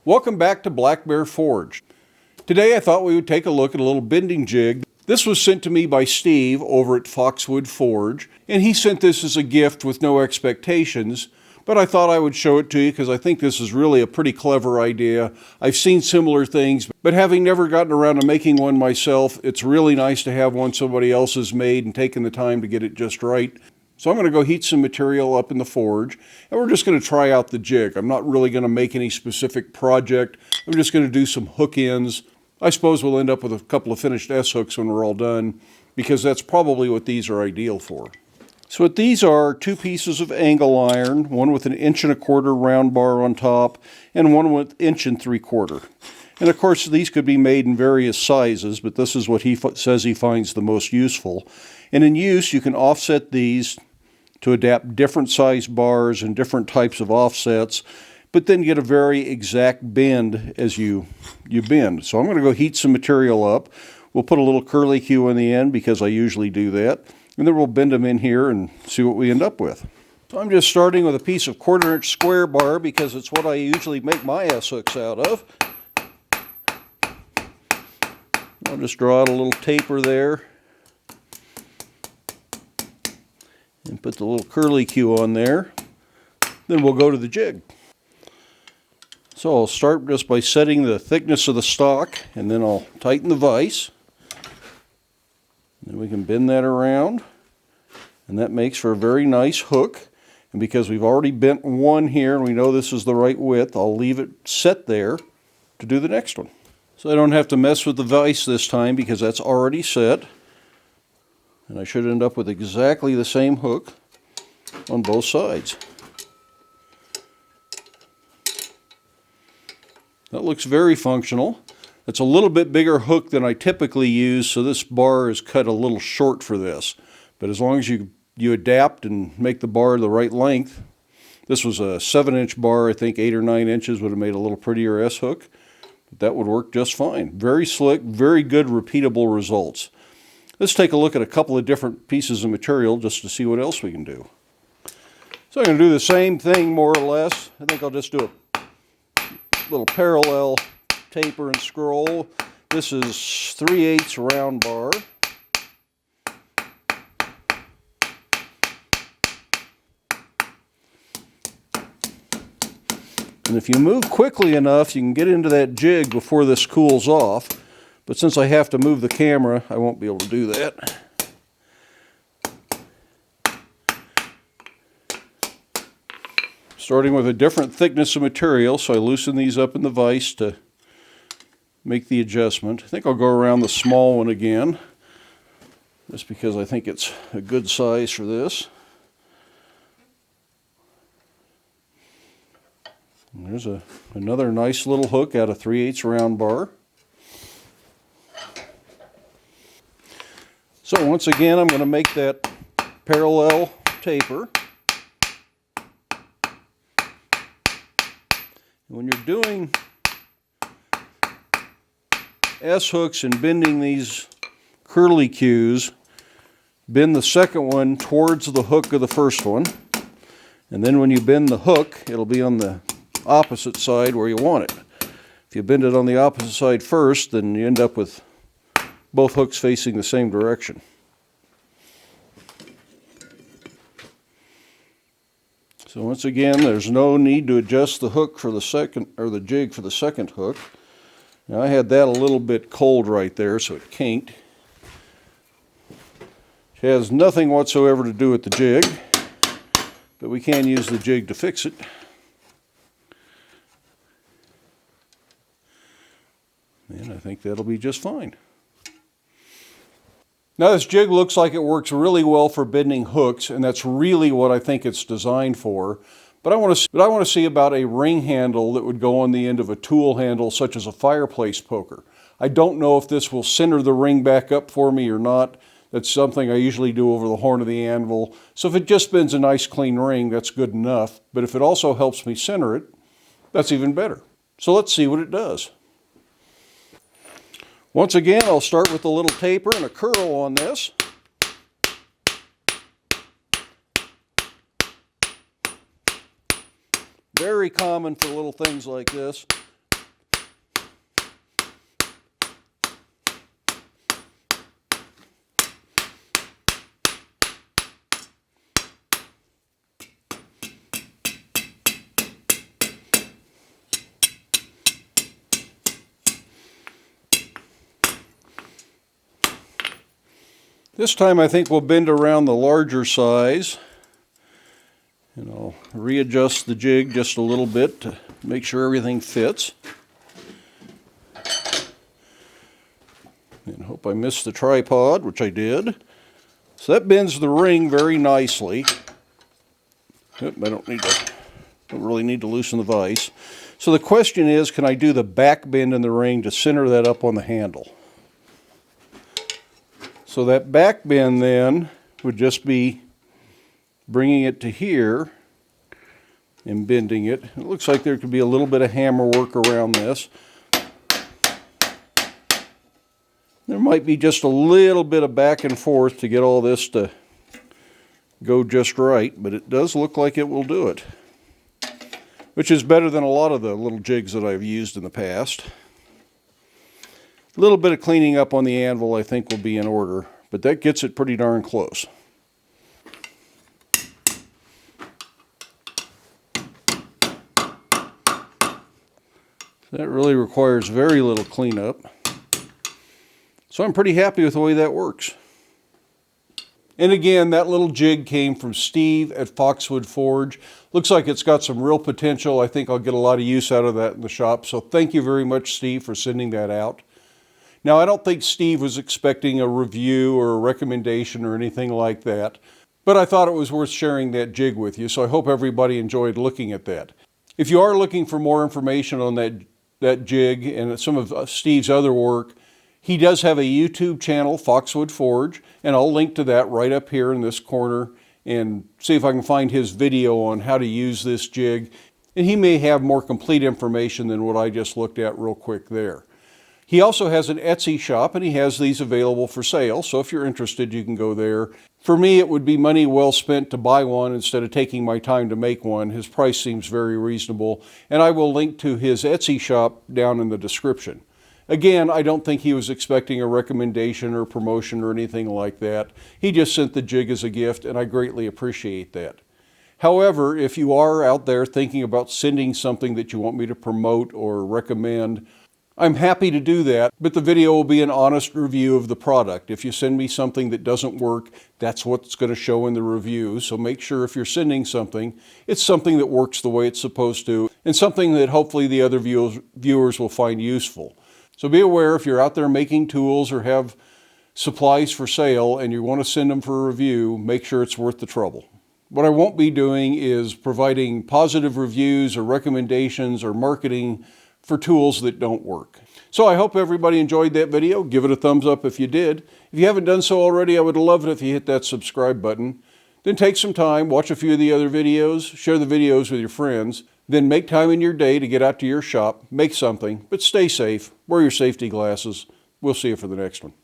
Welcome back to Black Bear Forge. Today I thought we would take a look at a little bending jig. This was sent to me by Steve over at Foxwood Forge, and he sent this as a gift with no expectations, but I thought I would show it to you because I think this is really a pretty clever idea. I've seen similar things, but having never gotten around to making one myself, it's really nice to have one somebody else has made and taken the time to get it just right. So I'm going to go heat some material up in the forge, and we're just going to try out the jig. I'm not really going to make any specific project. I'm just going to do some hook ends. I suppose we'll end up with a couple of finished S-hooks when we're all done, because that's probably what these are ideal for. So what these are 2 pieces of angle iron, one with 1 1/4 inch round bar on top, and one with 1 3/4 inch. And of course these could be made in various sizes, but this is what he says he finds the most useful. And in use you can offset these to adapt different size bars and different types of offsets, but then get a very exact bend as you bend. So I'm going to go heat some material up. We'll put a little curly Q on the end because I usually do that, and then we'll bend them in here and see what we end up with. So I'm just starting with a piece of 1/4 inch square bar because it's what I usually make my S-hooks out of. I'll just draw out a little taper there and put the little curly Q on there. Then we'll go to the jig. So I'll start just by setting the thickness of the stock, and then I'll tighten the vise. Then we can bend that around, and that makes for a very nice hook. And because we've already bent one here and we know this is the right width, I'll leave it set there to do the next one. So I don't have to mess with the vise this time because that's already set. And I should end up with exactly the same hook on both sides. That looks very functional. It's a little bit bigger hook than I typically use, so this bar is cut a little short for this. But as long as you adapt and make the bar the right length, this was a 7-inch bar. I think 8 or 9 inches would have made a little prettier S-hook. But that would work just fine. Very slick, very good repeatable results. Let's take a look at a couple of different pieces of material just to see what else we can do. So I'm going to do the same thing more or less. I think I'll just do a little parallel taper and scroll. This is 3/8 round bar. And if you move quickly enough, you can get into that jig before this cools off. But since I have to move the camera, I won't be able to do that. Starting with a different thickness of material, so I loosen these up in the vise to make the adjustment. I think I'll go around the small one again, just because I think it's a good size for this. And there's another nice little hook out of 3/8 round bar. So once again, I'm going to make that parallel taper. When you're doing S-hooks and bending these curly Qs, bend the second one towards the hook of the first one. And then when you bend the hook, it'll be on the opposite side where you want it. If you bend it on the opposite side first, then you end up with both hooks facing the same direction. So once again, there's no need to adjust the hook for the second, or the jig for the second hook. Now I had that a little bit cold right there, so it kinked. It has nothing whatsoever to do with the jig, but we can use the jig to fix it. And I think that'll be just fine. Now this jig looks like it works really well for bending hooks, and that's really what I think it's designed for. But I want to see about a ring handle that would go on the end of a tool handle, such as a fireplace poker. I don't know if this will center the ring back up for me or not. That's something I usually do over the horn of the anvil. So if it just bends a nice clean ring, that's good enough. But if it also helps me center it, that's even better. So let's see what it does. Once again, I'll start with a little taper and a curl on this. Very common for little things like this. This time I think we'll bend around the larger size, and I'll readjust the jig just a little bit to make sure everything fits. And hope I missed the tripod, which I did. So that bends the ring very nicely. Yep, I don't really need to loosen the vise. So the question is, can I do the back bend in the ring to center that up on the handle? So that back bend then would just be bringing it to here and bending it. It looks like there could be a little bit of hammer work around this. There might be just a little bit of back and forth to get all this to go just right, but it does look like it will do it, which is better than a lot of the little jigs that I've used in the past. A little bit of cleaning up on the anvil I think will be in order, but that gets it pretty darn close. That really requires very little cleanup. So I'm pretty happy with the way that works. And again, that little jig came from Steve at Foxwood Forge. Looks like it's got some real potential. I think I'll get a lot of use out of that in the shop. So thank you very much, Steve, for sending that out. Now, I don't think Steve was expecting a review or a recommendation or anything like that, but I thought it was worth sharing that jig with you. So I hope everybody enjoyed looking at that. If you are looking for more information on that jig and some of Steve's other work, he does have a YouTube channel, Foxwood Forge, and I'll link to that right up here in this corner and see if I can find his video on how to use this jig. And he may have more complete information than what I just looked at real quick there. He also has an Etsy shop, and he has these available for sale, so if you're interested, you can go there. For me, it would be money well spent to buy one instead of taking my time to make one. His price seems very reasonable, and I will link to his Etsy shop down in the description. Again, I don't think he was expecting a recommendation or promotion or anything like that. He just sent the jig as a gift, and I greatly appreciate that. However, if you are out there thinking about sending something that you want me to promote or recommend, I'm happy to do that, but the video will be an honest review of the product. If you send me something that doesn't work, that's what's going to show in the review. So make sure if you're sending something, it's something that works the way it's supposed to, and something that hopefully the other viewers will find useful. So be aware if you're out there making tools or have supplies for sale and you want to send them for a review, make sure it's worth the trouble. What I won't be doing is providing positive reviews or recommendations or marketing for tools that don't work. So I hope everybody enjoyed that video. Give it a thumbs up if you did. If you haven't done so already, I would love it if you hit that subscribe button. Then take some time, watch a few of the other videos, share the videos with your friends, then make time in your day to get out to your shop, make something, but stay safe, wear your safety glasses. We'll see you for the next one.